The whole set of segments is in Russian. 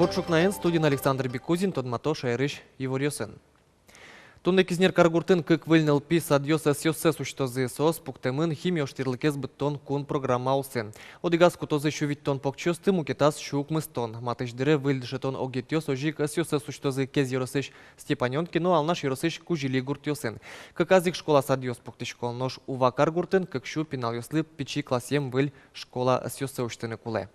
Подшук наен студин Александр Бекузин, Тодмато Шайрыш Иворьосен. Тунны кизнер каргуртын кык выльныл пи садьёс эсёсэ сучтозы сос пуктемын химия штирлыкез быттон кун программа алсын. Одигаз кутозы шувиттон покчосты мукетас шукмыстон. Матыждыре выльдышетон огетёс ожик эсёсэ сучтозы кез еросыш Степанёнки, но алнаш еросыш кужили гуртёсын. Кыказик школа садьёс пуктышкол нож ува каргуртын кык шу пинал ёслы пичи классем выль школа эсёсэ уштыны куле.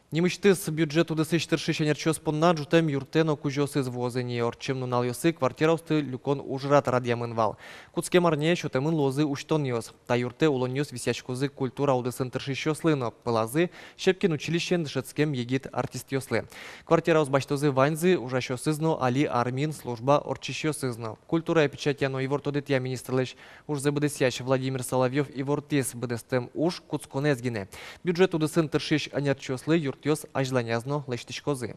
Немышты с бюджету десыштыршы шенерчёс понна жутем юртено кужосы звозыни, орчем нунал ёсы квартираусты люкон ужрат радиамын вал. Куцке марне шотемын лозы уштон ёс. Та юрте улон ёс висячкозы культура удысын тыршы шёслыно. Пылазы Шепкин училищен дышецкем егит артист ёслы. Квартираус баштозы ваньзы ужашёсызно али армин служба орчищёсызно. Культура и печатяно и вортодетья министрлыш уж забыдысящ Владимир Соловьев и вортис быдыстем уж куцконезгине. Бюджет удысын тыршыш анерчёслы юртёс ажланязно лештишкозы.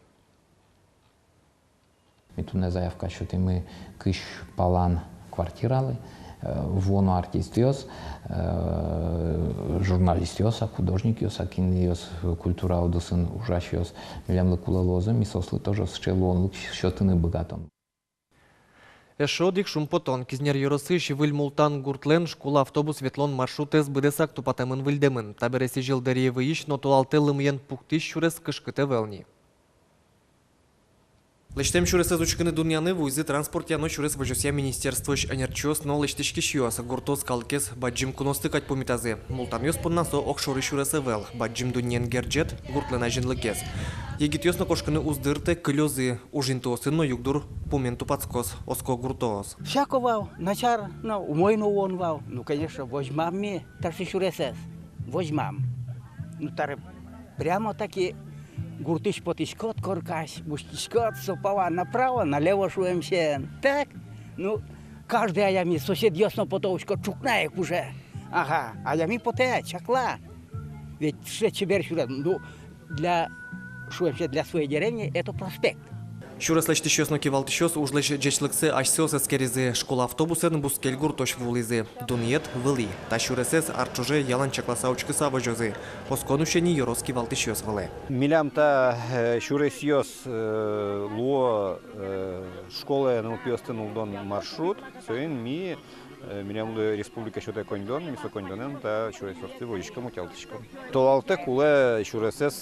Митуне заявка, що ми киш палан квартирали, воно артистиос, журналистиос, художникиос, акиниос, культура одосин ужашиос, милям лекулалозом, мисосли тоже щелон, що ти не богатом. Эшодик шумпотон кизнер юросыш выль мултан гуртлен школа автобус ветлон маршрутез быдесак тупатемын выльдемын. Табереси жылдерие выищ, но туалте лымьен пуктиш шурес кышкыте велни. Лештем шурес изучканы дуньяны вуйзы транспорт яно шурес вожосья министерствош анерчос, но лештишки шиос, гуртоз калкес, баджим куносты кать помитазе. Мултан ёс поннасо окшоры шурес вел, баджим дуньен герджет, гуртлен ажинлыкез. Егит ёс на кошканы уздырте кылёзы, ужинтосын, но югдур поменту пацкос, оско гуртоос. Всяко вал, начар, ну, умойно он вал. Ну, конечно, возьмам мне, тарши шуресес, возьмам. Ну, таре прямо таки гуртыш потишкот коркась, бустишкот сопава направо, налево шуемся. Так, ну, каждый аями сосед ясно потовочко чукнаек уже. Ага, аями поте, чакла. Ведь все чебер шурес, ну, для шуемся для своей деревни это проспект. Шурес лештишёс нокивалтышёс ужлеш джечлыксы ашсёс эскеризе школа автобусен бускель гуртош вулизе. Дуньет вели. Та шуресес арчуже ялан чакласа учкыса вожозы. Осконушени йороски валтышёс вале. Милямта шуресёс луо школы наупиостын улдон маршрут. Соин ми Милямлы республика шоте кондон, мисо кондонен та шуресёсты вожишка мутялтышком. Толалте куле шуресес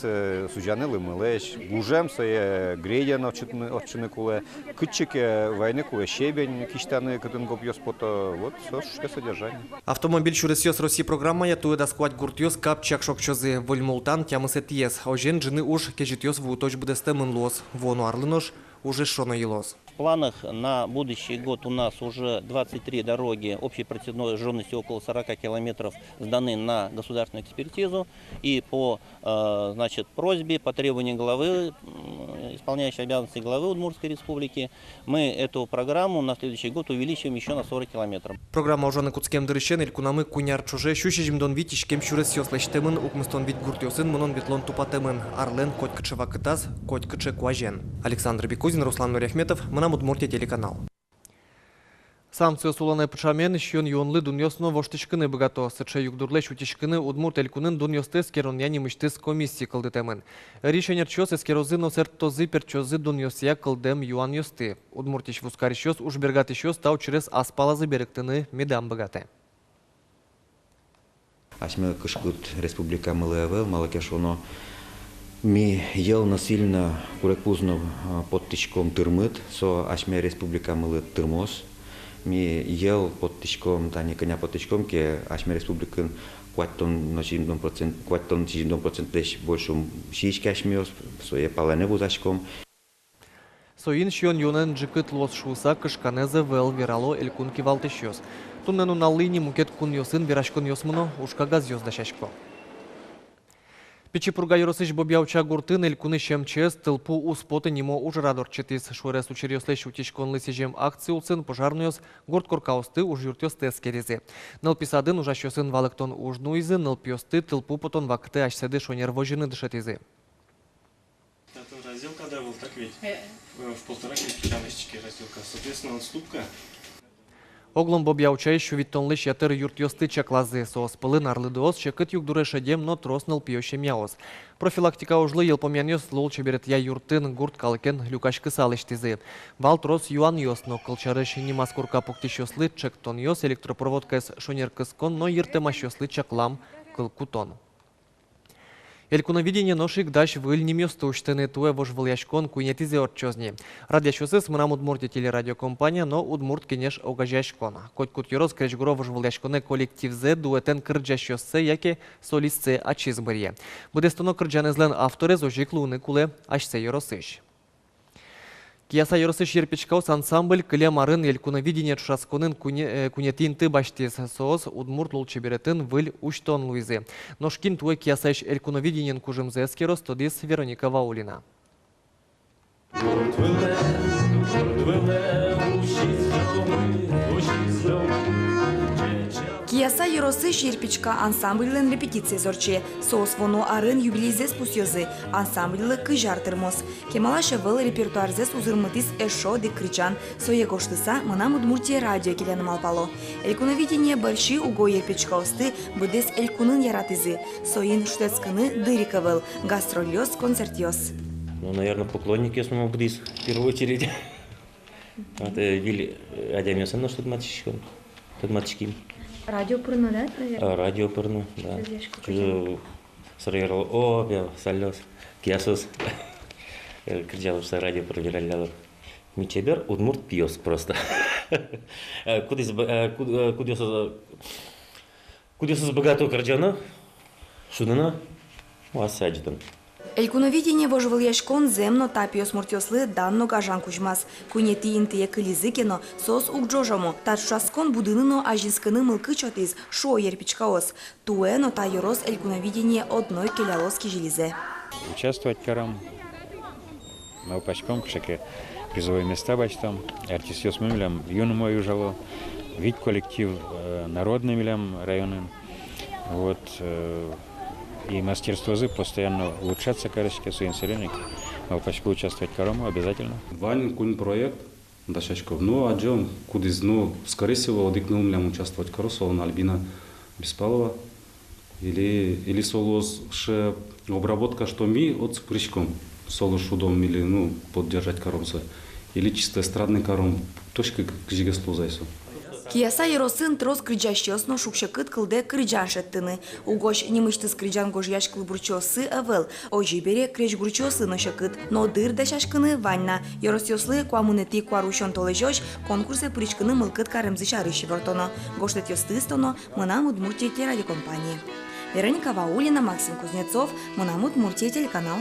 сужаны лымылеш. Гужем сое грейден отчины куле. Кытчике войны куле щебень киштаны кытын гопьёс пото. Вот все содержание. Автомобиль шуресёс России программа я туеда сквать гуртёс капчак шокчозы вольмултан тямысет ес. Ожен джины уж кежитёс вуточ бдесте мынлос. Вону арлынош уже шоно елос. В планах на будущий год у нас уже 23 дороги общей протяженностью около 40 километров сданы на государственную экспертизу. И по значит, просьбе, по требованию главы, исполняющей обязанности главы Удмуртской республики, мы эту программу на следующий год увеличиваем еще на 40 километров. Программа уже на куцкем дырыщен, илькунамы куняр чуже, щущежимдон витишкем шурес ёслештемын, укмыстон вит гуртёсын, мунон витлон тупатемын, арлен коть кычева кытас, коть кыче куажен. Александр Бекузин, Руслан Нуряхметов, Удмуртия телеканал. Самцы суланы пчамен щен юнлы дуньосно воштышкыны богато. Сыче югдурлеш утишкыны удмурт элькунын дуньостес керон яни мыштыс комиссии кылдытемын. Ришенер чос эскерозы носертозы перчозы дуньосия кылдем юан йосты. Удмуртиш вускарищос уж бергатищос тау через аспалазы беректыны медам богаты. Асьме кышкут республика Мылэвел, Малакешоно. Ми ел насильно курекпузно под тычком тырмыт, со ашме республика мылы тырмос. Ми ел под тычком, та не коня под тычком, ке ашме республикан кваттон 60% плещ больше щички ашмеос, сое палане вузачком. Соин щен юнен джикыт лос шуса кышканезе вел вирало элькунки валтышёс. Туннену налыни мукет кун йосын вирашкон йосмуно ушка газ ёздашашко. Печипурга юросыш бобьяуча гуртын элькуны щемчес тылпу успоты нимо уже радорчетис. Шурес учерёслеш утишкон лысежем акции улсын пожарнуёс гурт коркаусты уж юртёс тескеризе. Нылписадын ужащёсын валыктон ужнуизы, нылпиосты тылпу потон вакты ашседы шонер вожины дышетизы. Это раздел когда был, так ведь? В 1,5 кирпича разделка. Соответственно, отступка. Оглом боб'явчай, що відтонлиш ятер юрт йости чаклази, соос пили нарлидоос, що кит юк дурешадем, но тросныл пьёще мяос. Профилактика ужлы ел помянёс лол чеберет я юртын гурт калыкен люкашкы салыштизы. Вал трос юан йос, но кылчарыш нимас курка поктищослы чек тон йос, электропроводкас шонеркыскон, но йыртымащослы чаклам кыл кутон. Элькуновидение ношик даш выль немёсто уштыны туэ вожвыл яшкон куйнетизе отчозни. Радиошосыз мынам Удмуртия телерадиокомпания, но Удмурт кенеш огажашкон. Коть кут йороз кречгуро вожвыл яшконе коллективзе дуэтен кырджашёссе, яке солистсе ачизбырье. Будестоно кырджанезлен авторе зожиклуны куле ашсе йоросыш. Кияса йоросыш ерпечкаус ансамбль кыле марын элькуновидение чушасконын кунетинты баштес соос Удмурт лулчеберетын выль уштон луизы. Ношкин туэ киясаш элькуновидениен кужымзе эскерос тодис Вероника Ваулина. Кияса йоросы шерпичка ансамбльлен репетиция зорче. Соос воно арын юбилейзес пусьёзы. Ансамбльлы кыжар термос. Кемалаша выл репертуарзес узырмытис эшо дик кричан. Сое гоштыса мынам Удмуртия радио келенім алпало. Элькуновидение больши уго ерпичка осты быдес элькунын яратызы. Соин штецкыны дырика выл. Гастрольёс, концертёс. Ну, наверное, поклонник ясно бдис в первую очередь. Это Вилли Адямесан наш тут матчиким. Радио пырны, да, наверное? Радио пырны, да. Сырыйрал, о, бел, салёс, киясос. Кричалышса радио проверяли. Мичебер, Удмурт пьёс просто. Кудесос богатого карджана, шудана, уасадждан. Элькуновидение вожвыл яшкон земно тапиос муртёслы данно гажан кучмас. Кунети интие кылизыкено сос угджожому. Татшаскон будыныно ажинскыны мылкы чотиз шо ерпичкаос. Туэно та йорос элькуновидение одной келялоски жилизе. Участвовать карам. Малпачком кшеке призовые места бачтам. Артисьёс мымлям юному южало. Вид коллектив народный милям районын. Вот. И мастерство постоянно улучшаться, короче, своим сиреник. Малпачку участвовать карому обязательно. Ванин кун проект, дашачков. Ну, а джон, кудиз, ну, скорее всего, одикнул млям участвовать карусол на Альбина Беспалова. Или солос ше обработка, что ми от скричком. Соло шудом или, ну, поддержать каромса. Или чисто эстрадный каром. Точка к жигесту зайсу. Кияса йоросын трос крыджащёсно шукшакыт кылде крыджан шеттыны. Угош немыштыс крыджан гожьяш кылбурчосы авел. Ожибере креш гурчосы ношакыт. Но дыр да шашкыны ванна. Йоросёслы куамунети куарушон толежош конкурсе причкыны мылкыт карымзы шарыщи вортоно. Гоштет ёстыстоно мынам Удмуртия телерадиокомпания. Вероника Ваулина, Максим Кузнецов, мынам Удмуртия телеканал.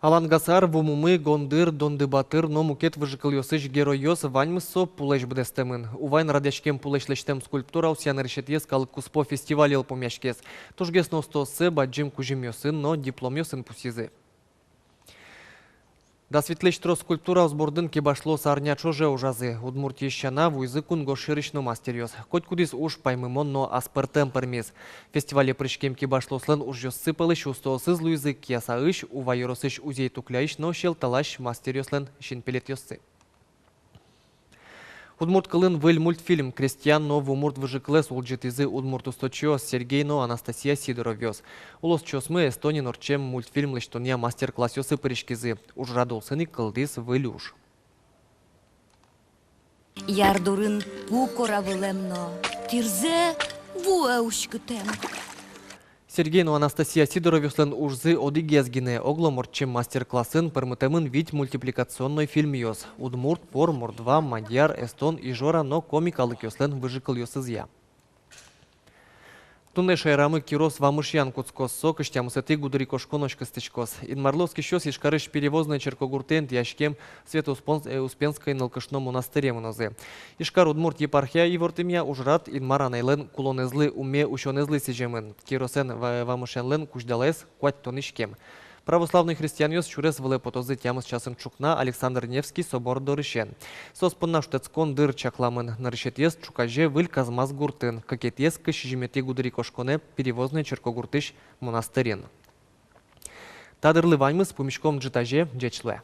Алангасар, вумумы, гондыр, дондыбатыр, но мукет выжикал йосыш геройос ваньмысо пулеш бдестемын. Увайн радяшкем пулешлештем скульптура усян решетьес калык куспо фестивалил помяшкес. Тужгес ностосы баджим кужим йосын, но диплом йосын пусизы. Да светлещ трос скульптура сбордын кебашло сарня чоже ужазы. Удмуртия щана вуйзы кунго ширычно мастерьёс. Хоть кудис уж паймымон, но аспертем пермес. Фестивале прыжкем кебашло слен уж йос сыпалыш, устосыз луйзы киясаыш, увайоросыш узей тукляйш, но щелталаш мастерьёслен щинпелет йоссы. Удмурт кылын выль мультфильм «Крестьян, но в Удмурт выжиклес улджитизы Удмурт усточиос Сергей, но Анастасия Сидоровьёс». Улос чосмы Эстонин орчем мультфильм лыштония мастер-класс йосы пыришкизы. Уж радулсыны кылдис вылюш. Ярдурын ву коравылемно, тирзе ву эушкытем. Сергей, но Анастасия Сидоровьёслен ужзы одигезгине оглом орчем мастер-классын пырмытемын вить мультипликационный фильм йос. Удмурт, пор, мордва, мадьяр, эстон и жора, но комикалык йослен выжикал йосызья. Тунне шайрамы кирос вамышьян куцкос сокыш тямысыты гудырикошконош кыстычкос. Инмарловский щос ишкарыш перевозный черкогуртен яшкем Свято-Успенской нылкышно монастыре мынозы. Ишкар Удмурт епархия ивортымя ужрат инмаранайлен кулонезлы уме ущонезлы сижемын. Киросен вамышянлен куждалес куать тонышкем. Православный христиан йос чурес выле потозы тямыс часым чукна Александр Невский собор дорышен. Соспынна штецкон дыр чакламын нарышетес чукаже выль казмаз гуртын, какетес кышижимети гудырикошконе перевозный черкогуртыш монастырин. Тадырлы ваймыс пумешком джитаже джечле.